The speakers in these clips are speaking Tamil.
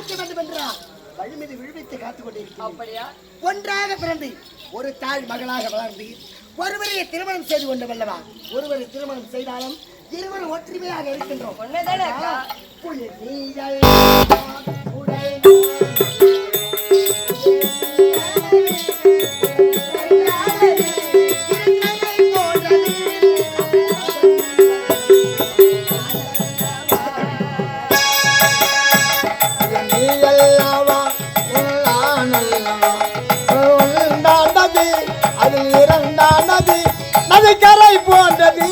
பார்க்க வேண்டும் என்றா வழி மீது விழுவித்து காத்துக் கொண்டிருக்கிறேன். அப்படியா? ஒன்றாக பிறந்து ஒரு தாய் மகளாக வளர்ந்து ஒருவரை திருமணம் செய்து கொண்டு வல்லவா? ஒருவரை திருமணம் செய்தாலும் இருவரும் ஒற்றுமையாக இருக்கின்றோம். ஒன்னேதானே அக்கா? கரை போன்றது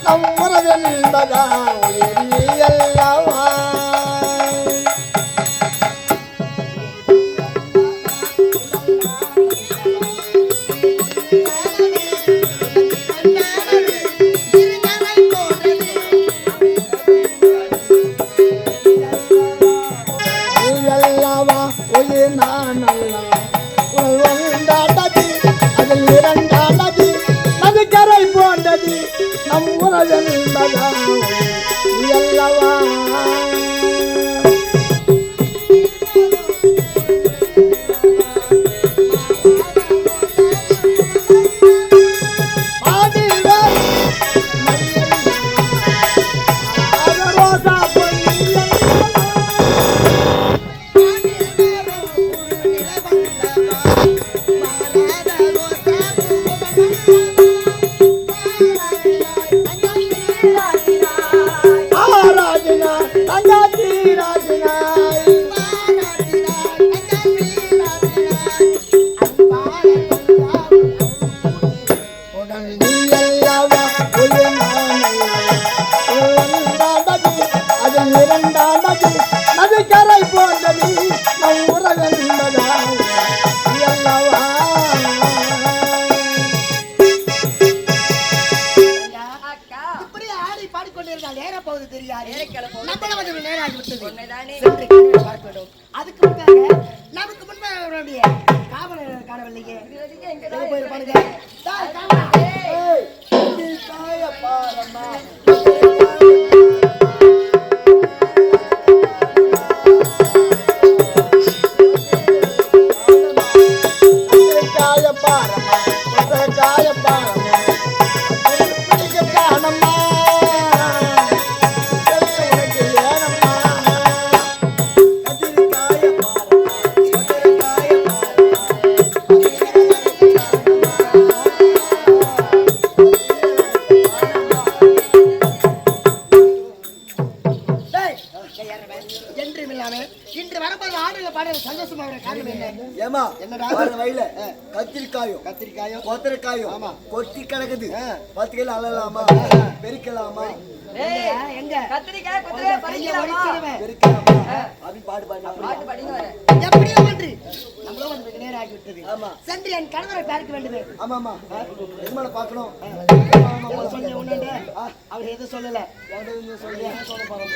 நம் உறவென்பதா அல்லவா? உயிர் நான் அல்லவா? அதில் இரண்டானது கரை போன்றது நம் உறவென்பதா அல்லவா? அது கரை போன்றது நம் உறவென்பதா அல்லவா? இப்படி ஆடி பாடிக்கொண்டிருந்தால் ஏற போவது தெரியாது. நம்மளும் நேராகி விட்டது. பார்க்க வேண்டும். அதுக்கு முன்பாக நமக்கு முன்பாக அவருடைய காவலர் காணவில்லையே. போயிருப்பானுங்க. இன்று வரும்போது ஆடுல பாடல சந்தோஷமா காரணம் என்ன? ஏமா என்னடா வயல கத்திரிக்காயோ கொத்தரைக்காயோ கொட்டி கிடக்குது 10 கிலோ அழலாமா பெருக்கலாமா? எங்க கத்திரிக்காய் கொத்தரை பறிக்கலாமா? பெருக்கலாமா? அப்படி பாடு பாட்டு படிங்க வர. எப்படியோ ஒன்று நம்மளோ வந்து நேராகி விட்டது. ஆமா சென்று என் கணவரை பார்க்க வேண்டுமே. ஆமாமா எதுமான பார்க்கணும். அவர் எதுவும் சொல்லல. சொல்ல போறோம்.